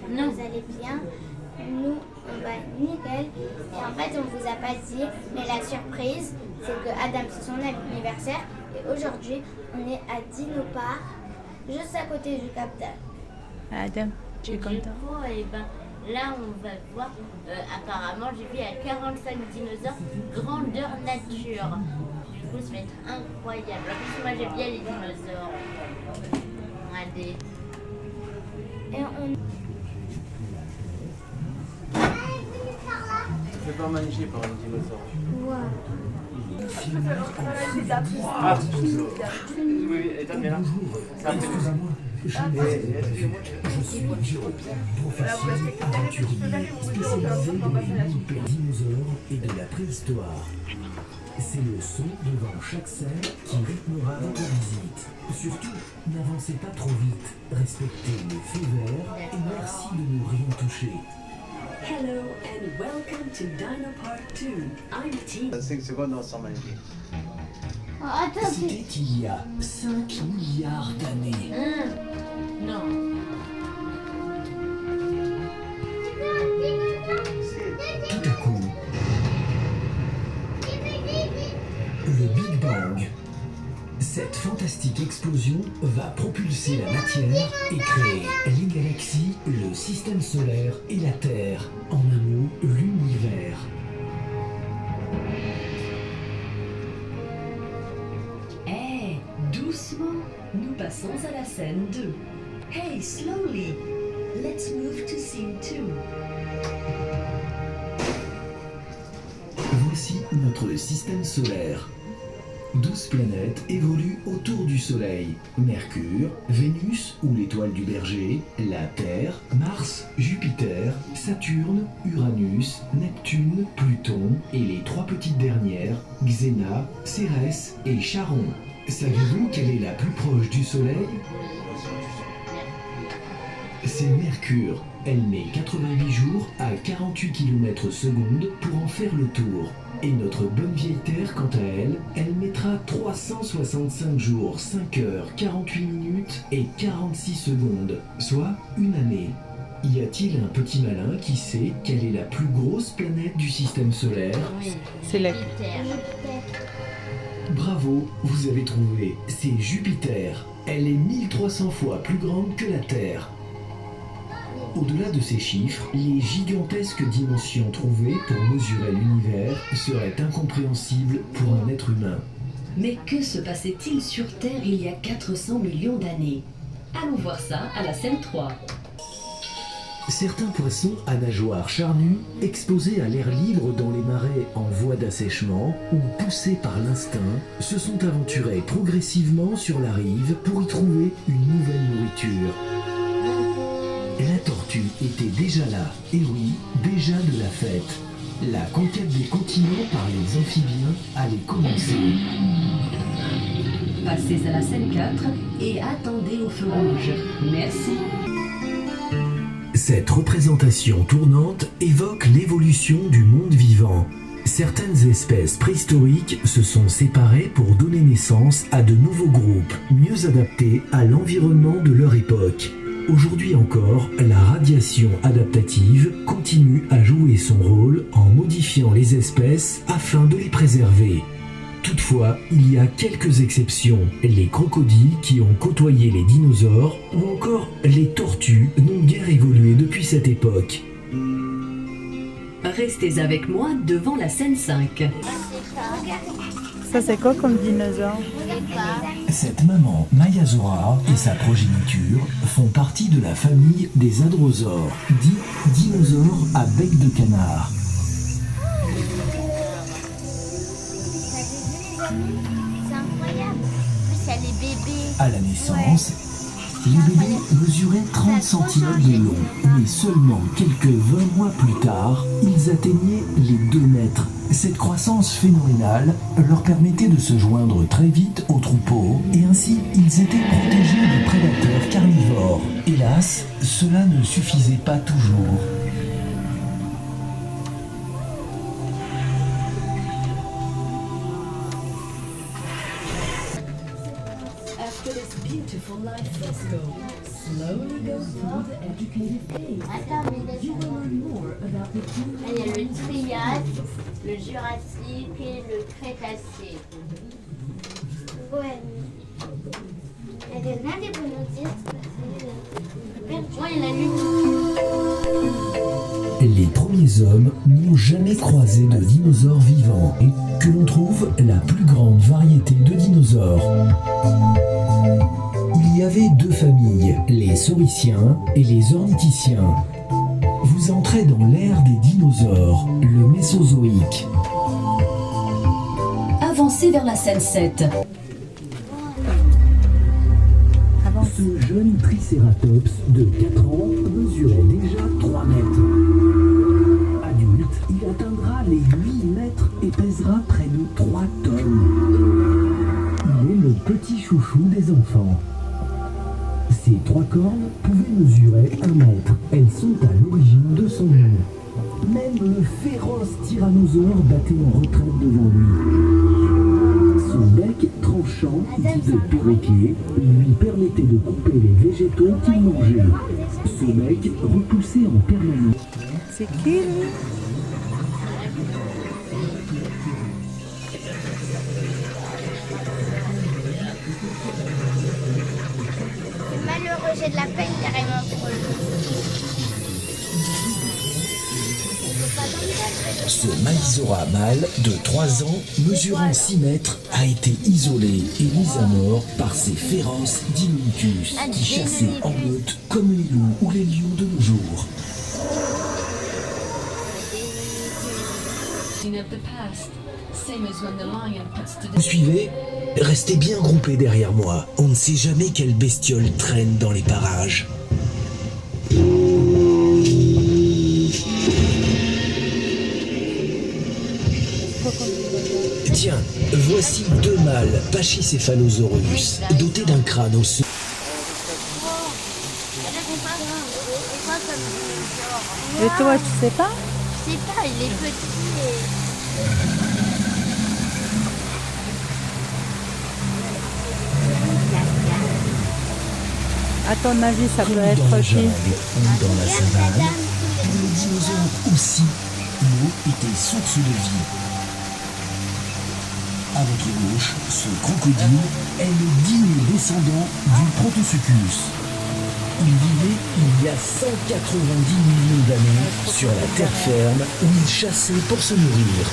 que vous allez bien. Nous, on va nickel. Et en fait, on vous a pas dit, mais la surprise, c'est que Adam, c'est son anniversaire. Et aujourd'hui, on est à Dino Park, juste à côté du Cap d'Agde. Adam, tu es content? Du coup, là, on va voir, apparemment, j'ai vu à 45 dinosaures, grandeur nature. Du coup, ça va être incroyable. En plus, moi, j'aime bien les dinosaures. Regardez. Et on... C'est pas manger par un dinosaure. Wow. Ah, oui, et t'as bien là. Ça a Je suis Jérôme, professeur aventurier spécialisé dans les hyper dinosaures et de la préhistoire. C'est le son devant chaque scène qui rythmera votre visite. Surtout, n'avancez pas trop vite, respectez les feux verts et merci de ne rien toucher. Hello and welcome to Dino Park 2. I'm Tina. 5 secondes, on s'en mange. Oh, attends, C'était il y a 5 milliards d'années. non. Tout à coup, le Big Bang. Cette fantastique explosion va propulser la matière et créer les galaxies, le système solaire et la Terre. En un mot, l'univers. Hey, doucement, nous passons à la scène 2. Hey, slowly. Let's move to scene 2. Voici notre système solaire. 12 planètes évoluent autour du Soleil. Mercure, Vénus ou l'étoile du Berger, la Terre, Mars, Jupiter, Saturne, Uranus, Neptune, Pluton et les 3 petites dernières, Xena, Cérès et Charon. Savez-vous quelle est la plus proche du Soleil? C'est Mercure. Elle met 88 jours à 48 km/s pour en faire le tour. Et notre bonne vieille Terre, quant à elle, elle mettra 365 jours, 5 heures, 48 minutes et 46 secondes, soit une année. Y a-t-il un petit malin qui sait quelle est la plus grosse planète du système solaire? Oui. C'est la... Bravo, vous avez trouvé, c'est Jupiter. Elle est 1300 fois plus grande que la Terre. Au-delà de ces chiffres, les gigantesques dimensions trouvées pour mesurer l'univers seraient incompréhensibles pour un être humain. Mais que se passait-il sur Terre il y a 400 millions d'années? Allons voir ça à la scène 3. Certains poissons à nageoires charnues, exposés à l'air libre dans les marais en voie d'assèchement ou poussés par l'instinct, se sont aventurés progressivement sur la rive pour y trouver une nouvelle nourriture. La tortue était déjà là, et oui, déjà de la fête. La conquête des continents par les amphibiens allait commencer. Passez à la scène 4 et attendez au feu rouge. Merci. Cette représentation tournante évoque l'évolution du monde vivant. Certaines espèces préhistoriques se sont séparées pour donner naissance à de nouveaux groupes, mieux adaptés à l'environnement de leur époque. Aujourd'hui encore, la radiation adaptative continue à jouer son rôle en modifiant les espèces afin de les préserver. Toutefois, il y a quelques exceptions. Les crocodiles qui ont côtoyé les dinosaures ou encore les tortues n'ont guère évolué depuis cette époque. Restez avec moi devant la scène 5. Ça, c'est quoi comme dinosaure? Cette maman Maiasaura et sa progéniture font partie de la famille des hadrosaures, dits dinosaures à bec de canard. C'est incroyable. En plus, il y a les bébés. À la naissance, les bébés mesuraient 30 cm de long, mais seulement quelques 20 mois plus tard, ils atteignaient les 2 mètres. Cette croissance phénoménale leur permettait de se joindre très vite au troupeau et ainsi ils étaient protégés des prédateurs carnivores. Hélas, cela ne suffisait pas toujours. After this beautiful life, let's go slowly go through the educative phase. Attends, mais You will learn more about the two il y a le Trias, le Jurassique et le Crétacé. Ouais. Elle est là, les bonnes dire. Moi, il y en a une. Les premiers hommes n'ont jamais croisé de dinosaures vivants et que l'on trouve la plus grande variété de dinosaures. Il y avait deux familles, les sauriciens et les ornithischiens. Vous entrez dans l'ère des dinosaures, le Mésozoïque. Avancez vers la scène 7. Ce jeune tricératops de 4 ans mesurait déjà 3 mètres. Adulte, il atteindra les 8 mètres et pèsera près de 3 tonnes. Il est le petit chouchou des enfants. Ses 3 cornes pouvaient mesurer 1 mètre. Elles sont à l'origine de son nom. Même le féroce tyrannosaure battait en retraite devant lui. Son bec tranchant, dit de perroquet, lui permettait de couper les végétaux qu'il mangeait. Son bec repoussait en permanence. C'est qui lui? C'est malheureux, j'ai de la peine carrément pour lui. Ce Maisaura mâle de 3 ans, mesurant 6 mètres, a été isolé et mis à mort par ces féroces Deinonychus qui chassaient en meute comme les loups ou les lions de nos jours. Of the past, same as when the lion puts to Vous suivez? Restez bien groupés derrière moi. On ne sait jamais quelle bestiole traîne dans les parages. Tiens, voici 2 mâles Pachycephalosaurus, dotés d'un crâne osseux. C'est quoi comme dinosaure? Et toi, tu sais pas? Je sais pas, il est petit et... À ton avis, ça peut Comme dans être la qui? jungle ou dans la savane, pour les dinosaures aussi, l'eau était source de vie. Avec les mouches, ce crocodile est le digne descendant du Protosuchus. Il vivait il y a 190 millions d'années sur la terre ferme où il chassait pour se nourrir.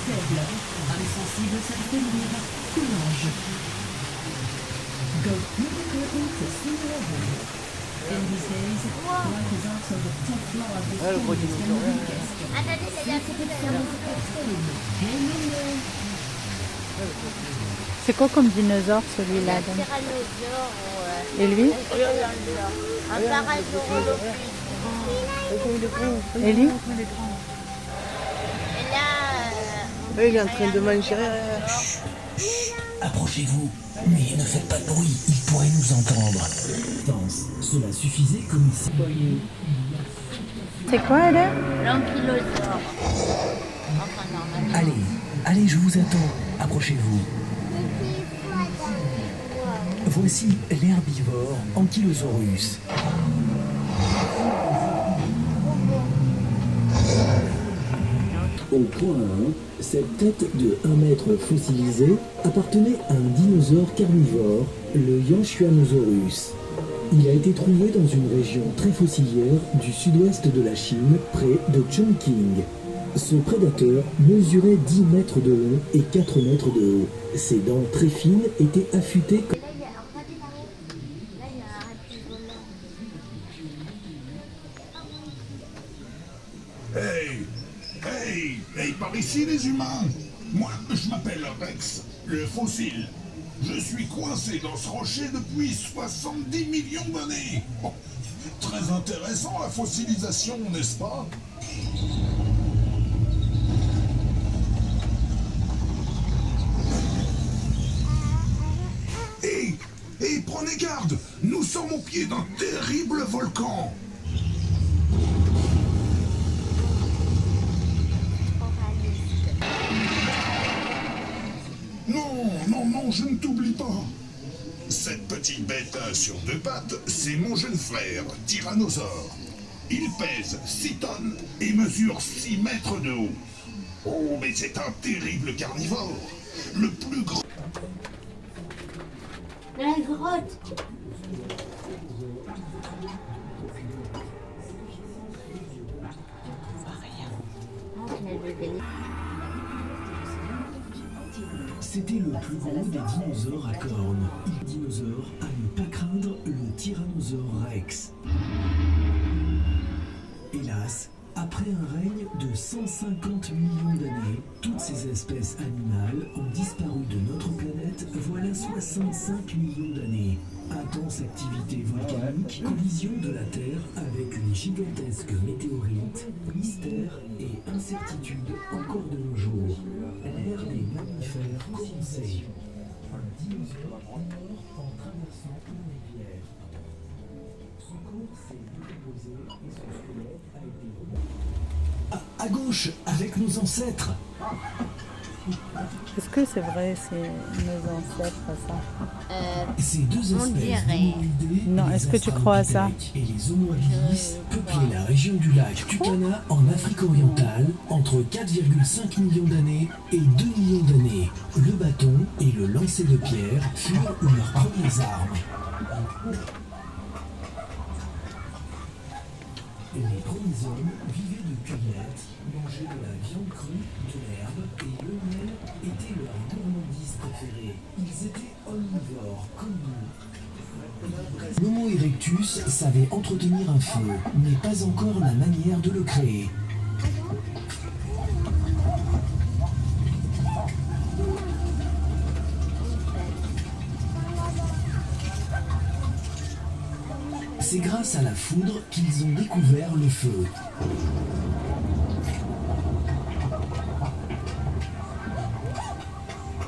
faible, insensible à s'affaiblir, courage. Go through the curtain to see level. In these days, life is also the tough law of the strongest and the weakest. Attendez, c'est bien fait de Hang in there. C'est quoi comme dinosaure celui-là donc? Tyrannosaure ou... Et lui? Un Parasaurolophus. Et lui? Et là... Il est en train de manger. Approchez-vous, mais ne faites pas de bruit, il pourrait nous entendre. Cela suffisait comme ici. C'est quoi là? L'ankylosaure. Enfin, normalement. Allez, je vous attends, approchez-vous. Voici l'herbivore Ankylosaurus. Au point 1, cette tête de 1 mètre fossilisée appartenait à un dinosaure carnivore, le Yanchuanosaurus. Il a été trouvé dans une région très fossilière du sud-ouest de la Chine, près de Chongqing. Ce prédateur mesurait 10 mètres de long et 4 mètres de haut. Ses dents très fines étaient affûtées comme... Là, il y a un redémarré. Là, il y a un reptile volant. Hey, par ici les humains. Moi, je m'appelle Rex, le fossile. Je suis coincé dans ce rocher depuis 70 millions d'années. Oh, très intéressant la fossilisation, n'est-ce pas? Hey, prenez garde! Nous sommes au pied d'un terrible volcan! Non, je ne t'oublie pas. Cette petite bête sur deux pattes, c'est mon jeune frère, Tyrannosaure. Il pèse 6 tonnes et mesure 6 mètres de haut. Oh, mais c'est un terrible carnivore. Le plus grand... La grotte. C'était le plus gros des dinosaures à cornes. Le dinosaure à ne pas craindre, le Tyrannosaure Rex. Hélas, après un règne de 150 millions d'années, toutes ces espèces animales ont disparu de notre planète voilà 65 millions d'années. Intense activité volcanique, collision de la Terre avec une gigantesque météorite, mystère et incertitude encore de nos jours. L'ère des mammifères commençait. Un dinosaure est mort en traversant une rivière. Son corps s'est décomposé et son squelette a été... À gauche, avec nos ancêtres. Est-ce que c'est vrai, c'est nos ancêtres, ça? Ces deux on espèces dirait. d'hominidés, Non, les est-ce que tu crois à ça? Australopithèques et les Homo habilis peuplaient la région du lac Turkana en Afrique orientale entre 4,5 millions d'années et 2 millions d'années. Le bâton et le lancer de pierre furent leurs premières armes. Les premiers hommes vivaient de cueillettes, mangeaient de la viande crue, de l'herbe et le miel était leur gourmandise préférée. Ils étaient omnivores comme nous. L'Homo erectus savait entretenir un feu, mais pas encore la manière de le créer. C'est grâce à la foudre qu'ils ont découvert le feu.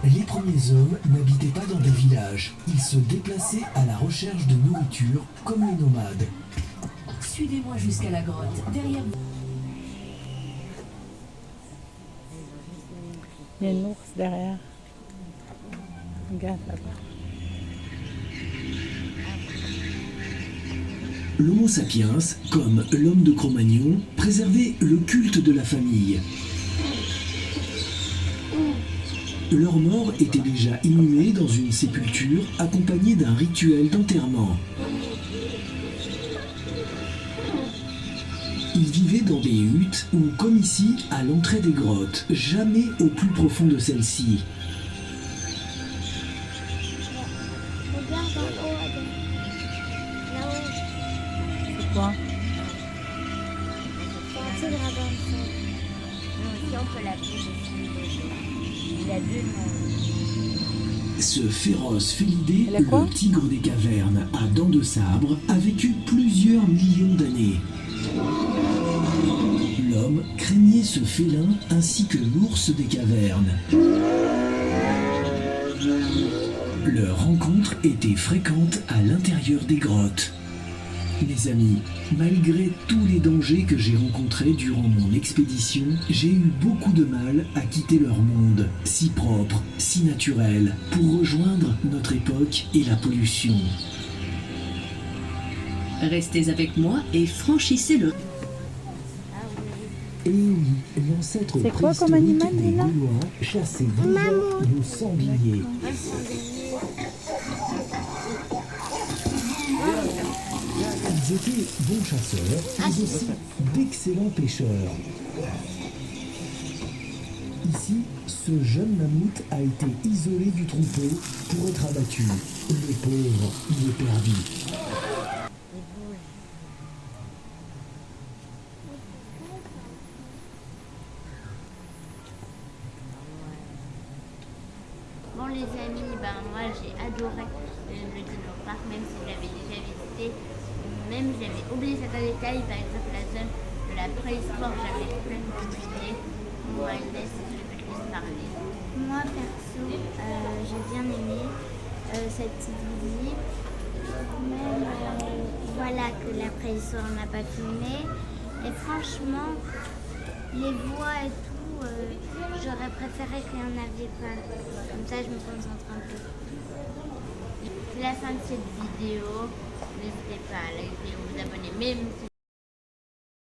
Les premiers hommes n'habitaient pas dans des villages. Ils se déplaçaient à la recherche de nourriture, comme les nomades. Suivez-moi jusqu'à la grotte, derrière vous. Il y a une ours derrière. Regarde là-bas. L'Homo sapiens, comme l'homme de Cro-Magnon, préservait le culte de la famille. Leurs morts étaient déjà inhumés dans une sépulture accompagnée d'un rituel d'enterrement. Ils vivaient dans des huttes ou comme ici à l'entrée des grottes, jamais au plus profond de celles-ci. Regarde en haut, Adam. Là-haut. C'est quoi? C'est un tigre à dents. Nous aussi, on peut l'appeler le félidé. Il a 2 noms. Ce féroce félidé, Elle a quoi? le tigre des cavernes à dents de sabre, a vécu plusieurs millions d'années. L'homme craignait ce félin ainsi que l'ours des cavernes. Leur rencontre était fréquente à l'intérieur des grottes. Les amis, malgré tous les dangers que j'ai rencontrés durant mon expédition, j'ai eu beaucoup de mal à quitter leur monde, si propre, si naturel, pour rejoindre notre époque et la pollution. Restez avec moi et franchissez le... Et oui, l'ancêtre C'est quoi comme préhistorique animal, des Lila? Gaulois chassait déjà le sanglier. Ils étaient bons chasseurs, mais aussi d'excellents pêcheurs. Ici, ce jeune mammouth a été isolé du troupeau pour être abattu. Le pauvre, il est perdu. Bon les amis, moi j'ai adoré le Dino Park, même si je l'avais déjà visité. Même j'avais oublié certains détails, par exemple la zone de la préhistoire, j'avais complètement oublié. Moi Inès, je vais te laisser parler. Moi, perso, j'ai bien aimé cette petite visite. Même, voilà, que la préhistoire n'a pas filmé. Et franchement, les voix et tout, j'aurais préféré qu'il n'y en avait pas. Comme ça, je me concentre un peu. C'est la fin de cette vidéo. N'hésitez pas à liker ou vous abonner, même si